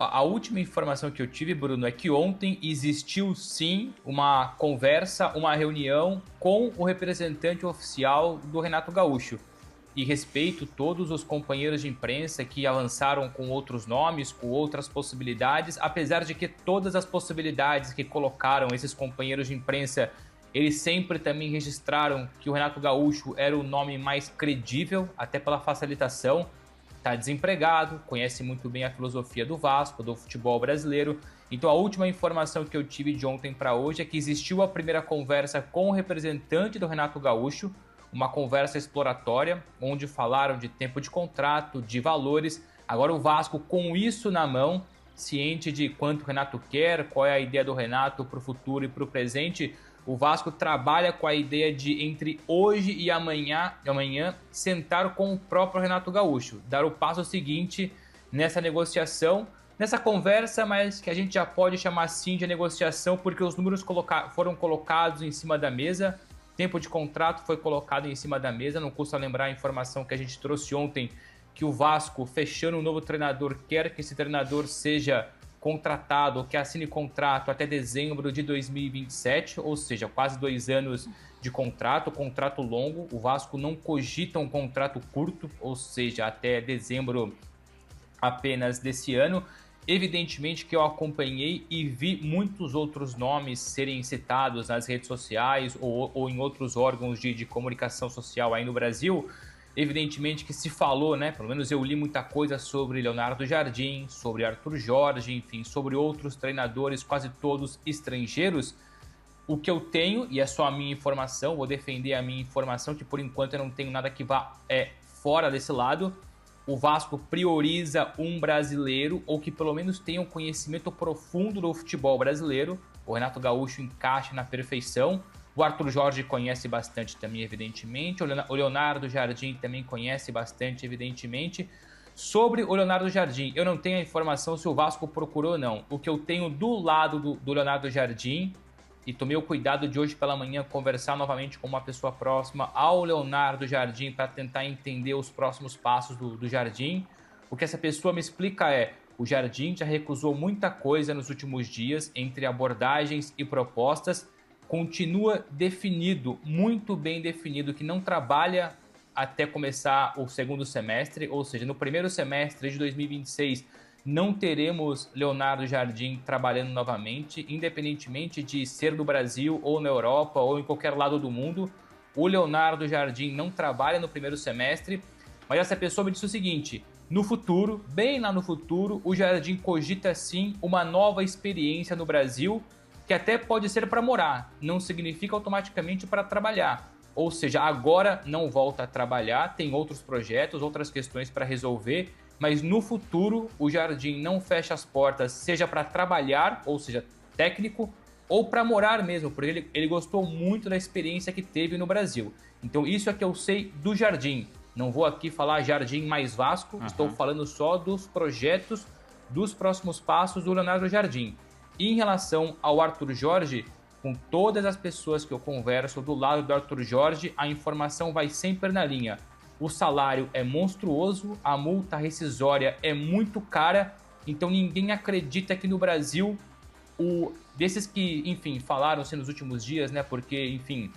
A última informação que eu tive, Bruno, é que ontem existiu sim uma conversa, uma reunião com o representante oficial do Renato Gaúcho. E respeito todos os companheiros de imprensa que avançaram com outros nomes, com outras possibilidades, apesar de que todas as possibilidades que colocaram esses companheiros de imprensa, eles sempre também registraram que o Renato Gaúcho era o nome mais credível, até pela facilitação. Está desempregado, conhece muito bem a filosofia do Vasco, do futebol brasileiro. Então a última informação que eu tive de ontem para hoje é que existiu a primeira conversa com o representante do Renato Gaúcho, uma conversa exploratória, onde falaram de tempo de contrato, de valores. Agora o Vasco, com isso na mão, ciente de quanto o Renato quer, qual é a ideia do Renato para o futuro e para o presente, o Vasco trabalha com a ideia de, entre hoje e amanhã sentar com o próprio Renato Gaúcho, dar o passo seguinte nessa negociação, nessa conversa, mas que a gente já pode chamar assim de negociação, porque os números foram colocados em cima da mesa, tempo de contrato foi colocado em cima da mesa, não custa lembrar a informação que a gente trouxe ontem, que o Vasco, fechando um novo treinador, quer que esse treinador seja contratado, que assine contrato até dezembro de 2027, ou seja, quase 2 anos de contrato longo. O Vasco não cogita um contrato curto, ou seja, até dezembro apenas desse ano. Evidentemente que eu acompanhei e vi muitos outros nomes serem citados nas redes sociais ou em outros órgãos de comunicação social aí no Brasil. Evidentemente que se falou, né? Pelo menos eu li muita coisa sobre Leonardo Jardim, sobre Arthur Jorge, enfim, sobre outros treinadores, quase todos estrangeiros. O que eu tenho, e é só a minha informação, vou defender a minha informação, que por enquanto eu não tenho nada que vá fora desse lado. O Vasco prioriza um brasileiro, ou que pelo menos tenha um conhecimento profundo do futebol brasileiro. O Renato Gaúcho encaixa na perfeição. O Arthur Jorge conhece bastante também, evidentemente. O Leonardo Jardim também conhece bastante, evidentemente. Sobre o Leonardo Jardim, eu não tenho a informação se o Vasco procurou ou não. O que eu tenho do lado do Leonardo Jardim, e tomei o cuidado de hoje pela manhã conversar novamente com uma pessoa próxima ao Leonardo Jardim para tentar entender os próximos passos do Jardim. O que essa pessoa me explica é: o Jardim já recusou muita coisa nos últimos dias, entre abordagens e propostas. Continua definido, muito bem definido, que não trabalha até começar o segundo semestre, ou seja, no primeiro semestre de 2026 não teremos Leonardo Jardim trabalhando novamente, independentemente de ser do Brasil ou na Europa ou em qualquer lado do mundo. O Leonardo Jardim não trabalha no primeiro semestre, mas essa pessoa me disse o seguinte: no futuro, bem lá no futuro, o Jardim cogita sim uma nova experiência no Brasil, que até pode ser para morar, não significa automaticamente para trabalhar. Ou seja, agora não volta a trabalhar, tem outros projetos, outras questões para resolver, mas no futuro o Jardim não fecha as portas, seja para trabalhar, ou seja, técnico, ou para morar mesmo, porque ele gostou muito da experiência que teve no Brasil. Então isso é que eu sei do Jardim. Não vou aqui falar Jardim mais Vasco, estou falando só dos projetos, dos próximos passos do Leonardo Jardim. E em relação ao Arthur Jorge, com todas as pessoas que eu converso do lado do Arthur Jorge, a informação vai sempre na linha. O salário é monstruoso, a multa rescisória é muito cara, então ninguém acredita que no Brasil, desses que, enfim, falaram-se nos últimos dias, né, porque, enfim,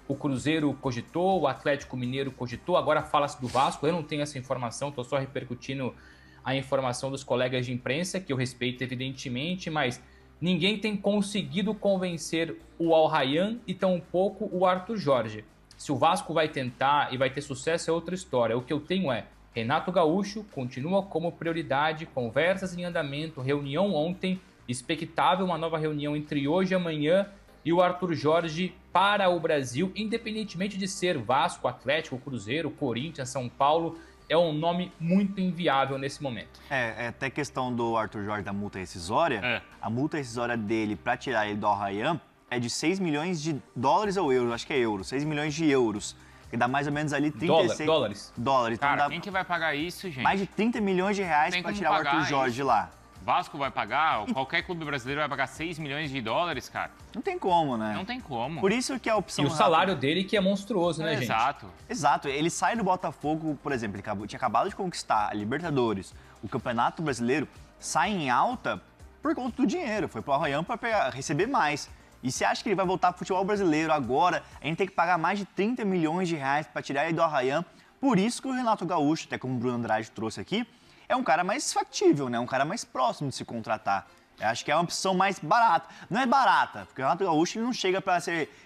o Cruzeiro cogitou, o Atlético Mineiro cogitou, agora fala-se do Vasco, eu não tenho essa informação, estou só repercutindo a informação dos colegas de imprensa, que eu respeito evidentemente, mas ninguém tem conseguido convencer o Al Rayyan e tampouco o Arthur Jorge. Se o Vasco vai tentar e vai ter sucesso é outra história. O que eu tenho é: Renato Gaúcho continua como prioridade, conversas em andamento, reunião ontem, expectável uma nova reunião entre hoje e amanhã, e o Arthur Jorge para o Brasil, independentemente de ser Vasco, Atlético, Cruzeiro, Corinthians, São Paulo, é um nome muito inviável nesse momento. Até questão do Arthur Jorge da multa rescisória. A multa rescisória dele para tirar ele do Al Rayyan é de 6 milhões de dólares ou euros, acho que é euros, 6 milhões de euros. Que dá mais ou menos ali 36... Dólares. Dólares. Cara, então dá quem que vai pagar isso, gente? mais de 30 milhões de reais para tirar o Arthur Jorge de lá. Vasco vai pagar, qualquer clube brasileiro vai pagar 6 milhões de dólares, cara. Não tem como, né? Não tem como. Por isso que a opção... E o salário dele que é monstruoso, né, gente? Exato. Exato. Ele sai do Botafogo, por exemplo, ele tinha acabado de conquistar a Libertadores, o Campeonato Brasileiro. sai em alta por conta do dinheiro. Foi pro Arraián para receber mais. E você acha que ele vai voltar pro futebol brasileiro agora? A gente tem que pagar mais de 30 milhões de reais para tirar ele do Arraián. Por isso que o Renato Gaúcho, até como o Bruno Andrade trouxe aqui, é um cara mais factível, né? Um cara mais próximo de se contratar. Eu acho que é uma opção mais barata. Não é barata, porque o Renato Gaúcho ele não chega para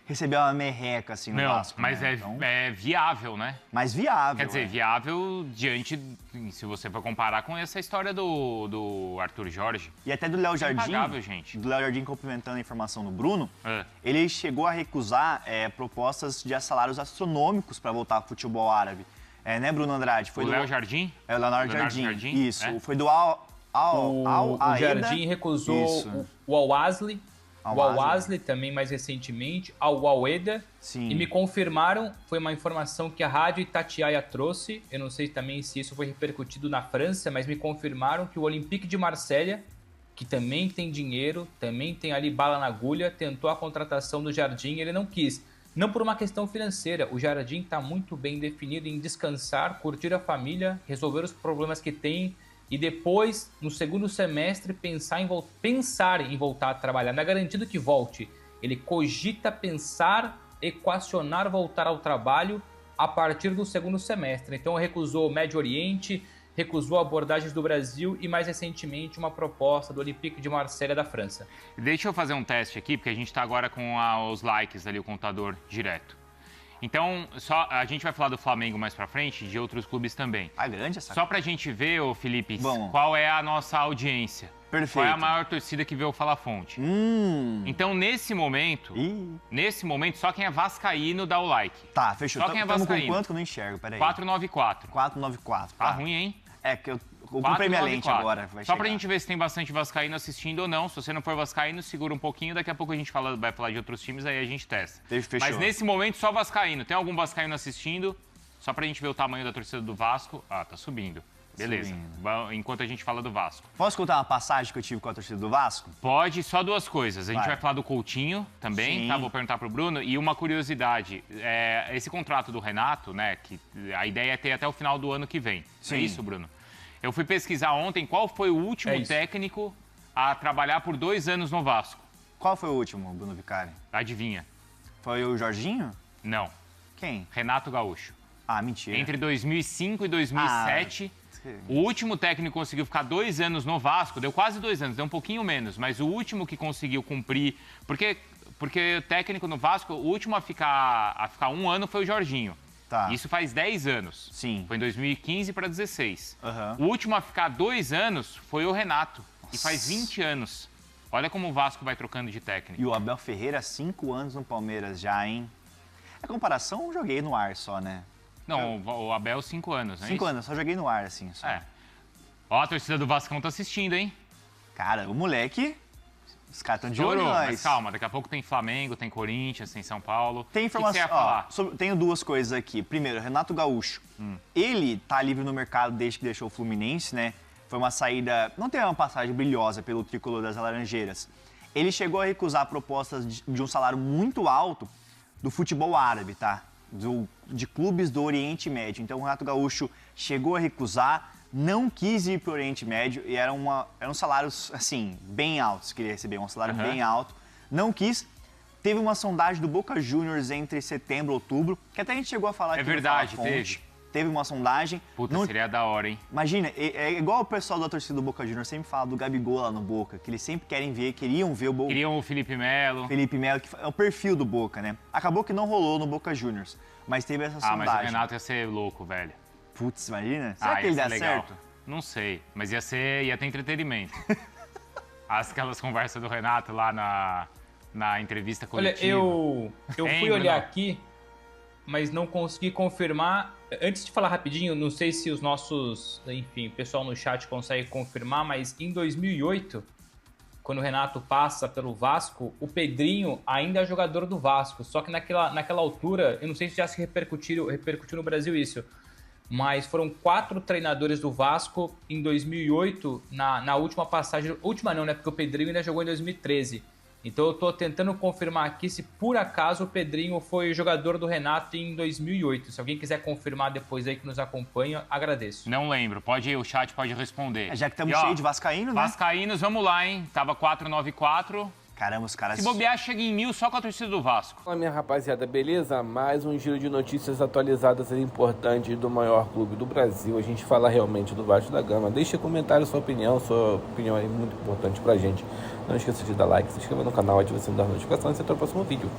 receber uma merreca assim no Vasco. Mas né? é viável, né? Mais viável. Quer dizer, viável diante, se você for comparar com essa história do Arthur Jorge. E até do Léo Jardim. Impagável, gente. Do Léo Jardim, complementando a informação do Bruno, ele chegou a recusar propostas de salários astronômicos para voltar ao futebol árabe. Né, Bruno Andrade? Foi o Léo Jardim? É o Leonardo Jardim. Isso. Foi do o Jardim recusou o Al-Wasli. O Al-Wasli também, mais recentemente, ao Al-Weda. E me confirmaram, foi uma informação que a Rádio Itatiaia trouxe, eu não sei também se isso foi repercutido na França, mas me confirmaram que o Olympique de Marselha, que também tem dinheiro, também tem ali bala na agulha, tentou a contratação do Jardim e ele não quis. Não por uma questão financeira, o Jardim está muito bem definido em descansar, curtir a família, resolver os problemas que tem e depois, no segundo semestre, pensar em voltar a trabalhar. Não é garantido que volte. Ele cogita pensar, equacionar voltar ao trabalho a partir do segundo semestre. Então recusou o Médio Oriente, recusou abordagens do Brasil e, mais recentemente, uma proposta do Olympique de Marselha da França. Deixa eu fazer um teste aqui, porque a gente está agora com os likes ali, o contador direto. Então, a gente vai falar do Flamengo mais pra frente e de outros clubes também. Grande essa. Só pra gente ver, ô Felipe, qual é a nossa audiência. Perfeito. Qual é a maior torcida que vê o Fala Fonte. Então, nesse momento, só quem é vascaíno dá o like. Tá, fechou. Só quem é vascaíno. Com quanto que eu não enxergo? Peraí. 494. 494. Tá ruim, hein? É que eu comprei minha lente agora. Só pra gente ver se tem bastante vascaíno assistindo ou não. Se você não for vascaíno, segura um pouquinho. Daqui a pouco a gente vai falar de outros times, aí a gente testa. Fechou. Mas nesse momento, só vascaíno. Tem algum vascaíno assistindo? Só pra gente ver o tamanho da torcida do Vasco. Tá subindo. Beleza. Enquanto a gente fala do Vasco. Posso contar uma passagem que eu tive com a torcida do Vasco? Pode, só duas coisas. A gente vai falar do Coutinho também, tá? Vou perguntar pro Bruno. E uma curiosidade, esse contrato do Renato, né, que a ideia é ter até o final do ano que vem. É isso, Bruno? Eu fui pesquisar ontem qual foi o último técnico a trabalhar por 2 anos no Vasco. Qual foi o último, Bruno Vicari? Adivinha? Foi o Jorginho? Não. Quem? Renato Gaúcho. Mentira. Entre 2005 e 2007... O último técnico que conseguiu ficar 2 anos no Vasco, deu quase 2 anos, deu um pouquinho menos, mas o último que conseguiu cumprir... Porque o técnico no Vasco, o último a ficar 1 ano foi o Jorginho. Tá. Isso faz 10 anos. Sim. Foi em 2015 para 16. O último a ficar 2 anos foi o Renato. E faz 20 anos. Olha como o Vasco vai trocando de técnico. E o Abel Ferreira, 5 anos no Palmeiras já, hein? A comparação eu joguei no ar só, né? Não, o Abel 5 anos, né? 5 anos, só joguei no ar, assim. Só. Ó, a torcida do Vascão tá assistindo, hein? Cara, o moleque... Os caras estão de olho, mas calma, daqui a pouco tem Flamengo, tem Corinthians, tem São Paulo. Tem informação, tenho 2 coisas aqui. Primeiro, Renato Gaúcho. Ele tá livre no mercado desde que deixou o Fluminense, né? Foi uma saída... Não teve uma passagem brilhosa pelo tricolor das Laranjeiras. Ele chegou a recusar propostas de um salário muito alto do futebol árabe, tá? De clubes do Oriente Médio. Então, o Renato Gaúcho chegou a recusar, não quis ir para o Oriente Médio e eram salários, assim, bem altos que ele recebeu, um salário bem alto. Não quis. Teve uma sondagem do Boca Juniors entre setembro e outubro, que até a gente chegou a falar aqui. É verdade, Teve uma sondagem. Puta, seria da hora, hein? Imagina, é igual o pessoal da torcida do Boca Juniors sempre fala do Gabigol lá no Boca, que eles sempre queriam ver o Boca. Queriam o Felipe Melo. Felipe Melo, que é o perfil do Boca, né? Acabou que não rolou no Boca Juniors, mas teve essa sondagem. Mas o Renato ia ser louco, velho. Putz, imagina. Será que ele dá certo? Não sei, mas ia ter entretenimento. Aquelas conversas do Renato lá na entrevista coletiva. Olha, eu fui olhar aqui, mas não consegui confirmar. Antes de falar rapidinho, não sei se os nossos, enfim, o pessoal no chat consegue confirmar, mas em 2008, quando o Renato passa pelo Vasco, o Pedrinho ainda é jogador do Vasco. Só que naquela altura, eu não sei se já se repercutiu no Brasil isso, mas foram 4 treinadores do Vasco em 2008, na última passagem. Última não, né? Porque o Pedrinho ainda jogou em 2013. Então eu tô tentando confirmar aqui se por acaso o Pedrinho foi jogador do Renato em 2008. Se alguém quiser confirmar depois aí que nos acompanha, agradeço. Não lembro. O chat pode responder. Já que estamos cheios de vascaíno, né? Vascaínos, vamos lá, hein? Tava 494. Caramba, os caras... Se bobear, chega em 1000 só com a torcida do Vasco. Fala, minha rapaziada, beleza? Mais um giro de notícias atualizadas e importantes do maior clube do Brasil. A gente fala realmente do Vasco da Gama. Deixa comentário sua opinião é muito importante pra gente. Não esqueça de dar like, se inscreva no canal, ative o sininho das notificações e até o próximo vídeo.